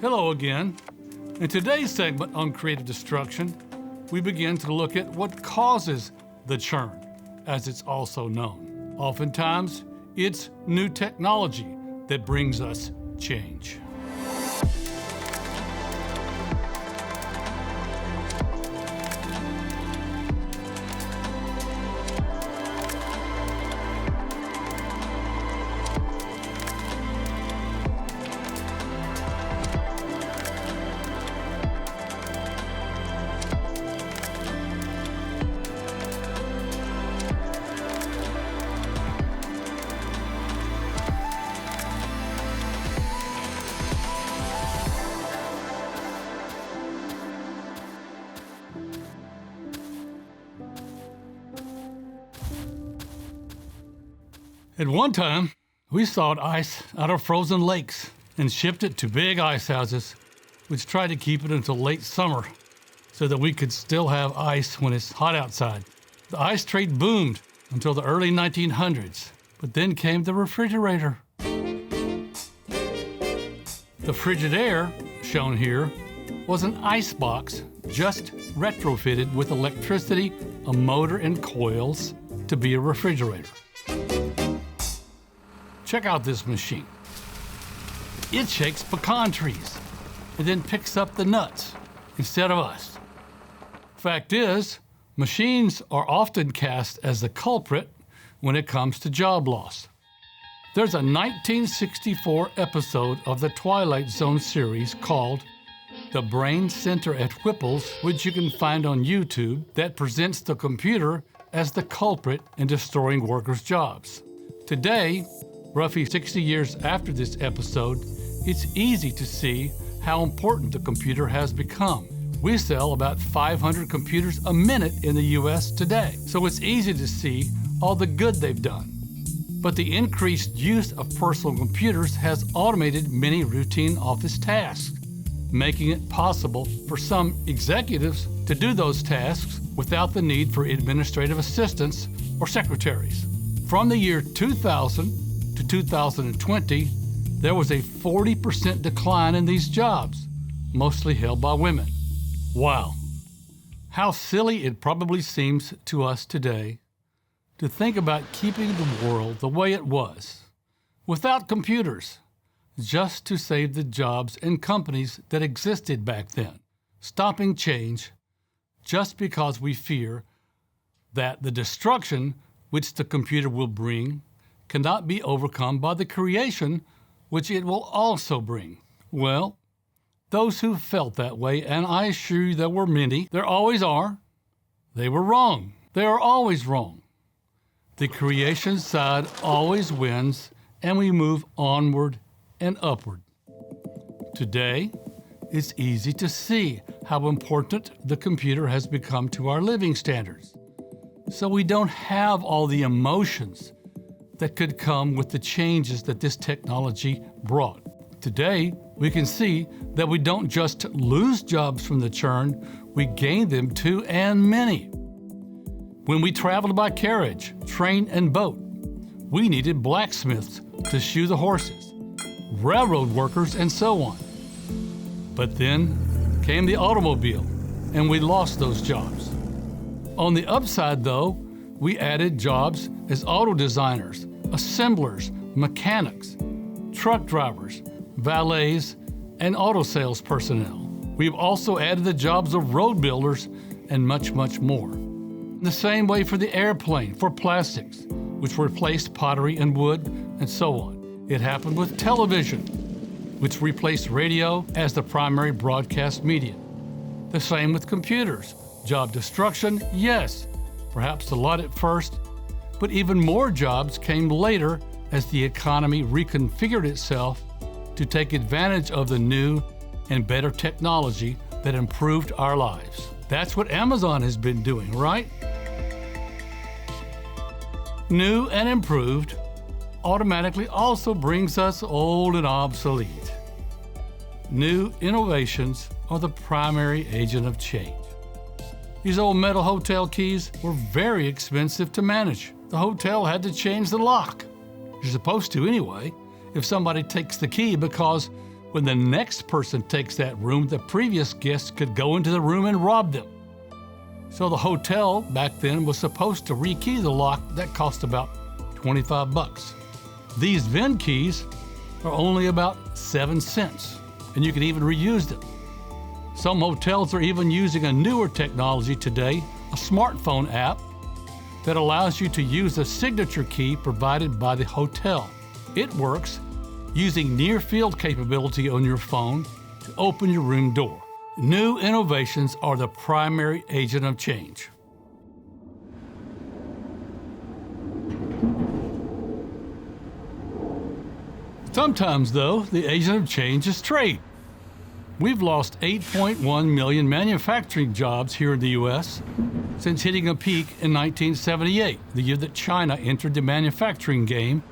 Hello again. In today's segment on creative destruction, we begin to look at what causes the churn, as it's also known. Oftentimes, it's new technology that brings us change. At one time, we thawed ice out of frozen lakes and shipped it to big ice houses, which tried to keep it until late summer so that we could still have ice when it's hot outside. The ice trade boomed until the early 1900s, but then came the refrigerator. The Frigidaire, shown here, was an ice box just retrofitted with electricity, a motor, and coils to be a refrigerator. Check out this machine. It shakes pecan trees and then picks up the nuts instead of us. Fact is, machines are often cast as the culprit when it comes to job loss. There's a 1964 episode of the Twilight Zone series called The Brain Center at Whipple's, which you can find on YouTube, that presents the computer as the culprit in destroying workers' jobs. Today, roughly 60 years after this episode, it's easy to see how important the computer has become. We sell about 500 computers a minute in the US today, so it's easy to see all the good they've done. But the increased use of personal computers has automated many routine office tasks, making it possible for some executives to do those tasks without the need for administrative assistants or secretaries. From the year 2000 to 2020, there was a 40% decline in these jobs, mostly held by women. Wow, how silly it probably seems to us today to think about keeping the world the way it was, without computers, just to save the jobs and companies that existed back then, stopping change just because we fear that the destruction which the computer will bring cannot be overcome by the creation which it will also bring. Well, those who felt that way, and I assure you there were many, there always are, they were wrong. They are always wrong. The creation side always wins, and we move onward and upward. Today, it's easy to see how important the computer has become to our living standards. So we don't have all the emotions that could come with the changes that this technology brought. Today, we can see that we don't just lose jobs from the churn, we gain them too, and many. When we traveled by carriage, train, and boat, we needed blacksmiths to shoe the horses, railroad workers, and so on. But then came the automobile, and we lost those jobs. On the upside, though, we added jobs as auto designers, assemblers, mechanics, truck drivers, valets, and auto sales personnel. We've also added the jobs of road builders and much, much more. The same way for the airplane, for plastics, which replaced pottery and wood, and so on. It happened with television, which replaced radio as the primary broadcast medium. The same with computers. Job destruction, yes, perhaps a lot at first, but even more jobs came later as the economy reconfigured itself to take advantage of the new and better technology that improved our lives. That's what Amazon has been doing, right? New and improved automatically also brings us old and obsolete. New innovations are the primary agent of change. These old metal hotel keys were very expensive to manage. The hotel had to change the lock. You're supposed to anyway, if somebody takes the key, because when the next person takes that room, the previous guest could go into the room and rob them. So the hotel back then was supposed to rekey the lock. That cost about $25. These VIN keys are only about 7 cents, and you can even reuse them. Some hotels are even using a newer technology today, a smartphone app that allows you to use a signature key provided by the hotel. It works using near-field capability on your phone to open your room door. New innovations are the primary agent of change. Sometimes, though, the agent of change is trade. We've lost 8.1 million manufacturing jobs here in the U.S. since hitting a peak in 1978, the year that China entered the manufacturing game,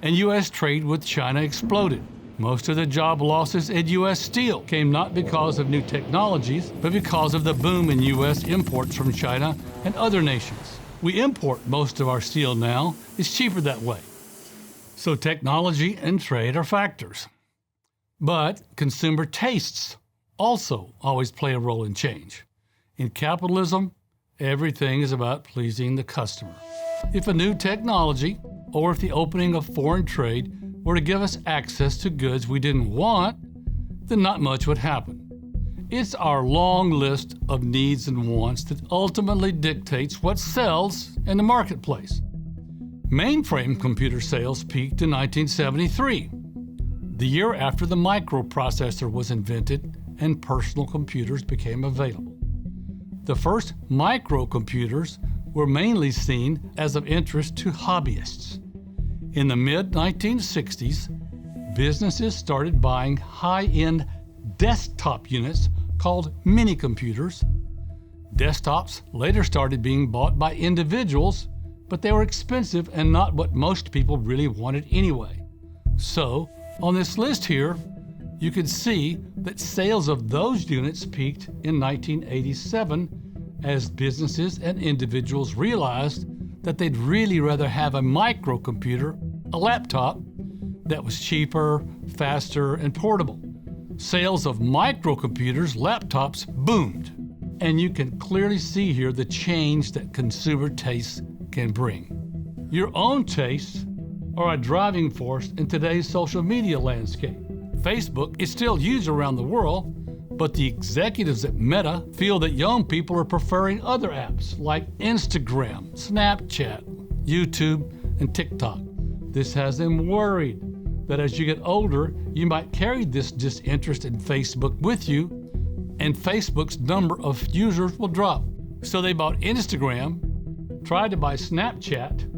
and U.S. trade with China exploded. Most of the job losses in U.S. steel came not because of new technologies, but because of the boom in U.S. imports from China and other nations. We import most of our steel now. It's cheaper that way. So technology and trade are factors. But consumer tastes also always play a role in change. In capitalism, everything is about pleasing the customer. If a new technology, or if the opening of foreign trade were to give us access to goods we didn't want, then not much would happen. It's our long list of needs and wants that ultimately dictates what sells in the marketplace. Mainframe computer sales peaked in 1973, the year after the microprocessor was invented and personal computers became available. The first microcomputers were mainly seen as of interest to hobbyists. In the mid-1960s, businesses started buying high-end desktop units called mini-computers. Desktops later started being bought by individuals, but they were expensive and not what most people really wanted anyway. So, on this list here, you can see that sales of those units peaked in 1987 as businesses and individuals realized that they'd really rather have a microcomputer, a laptop, that was cheaper, faster, and portable. Sales of microcomputers, laptops, boomed. And you can clearly see here the change that consumer tastes can bring. Your own tastes are a driving force in today's social media landscape. Facebook is still used around the world, but the executives at Meta feel that young people are preferring other apps like Instagram, Snapchat, YouTube, and TikTok. This has them worried that as you get older, you might carry this disinterest in Facebook with you, and Facebook's number of users will drop. So they bought Instagram, tried to buy Snapchat,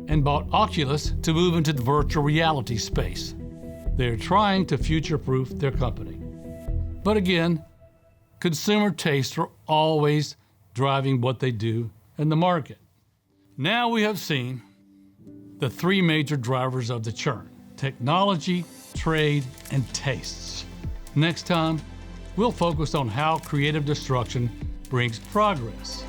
and bought Oculus to move into the virtual reality space. They're trying to future-proof their company. But again, consumer tastes are always driving what they do in the market. Now we have seen the three major drivers of the churn: technology, trade, and tastes. Next time, we'll focus on how creative destruction brings progress.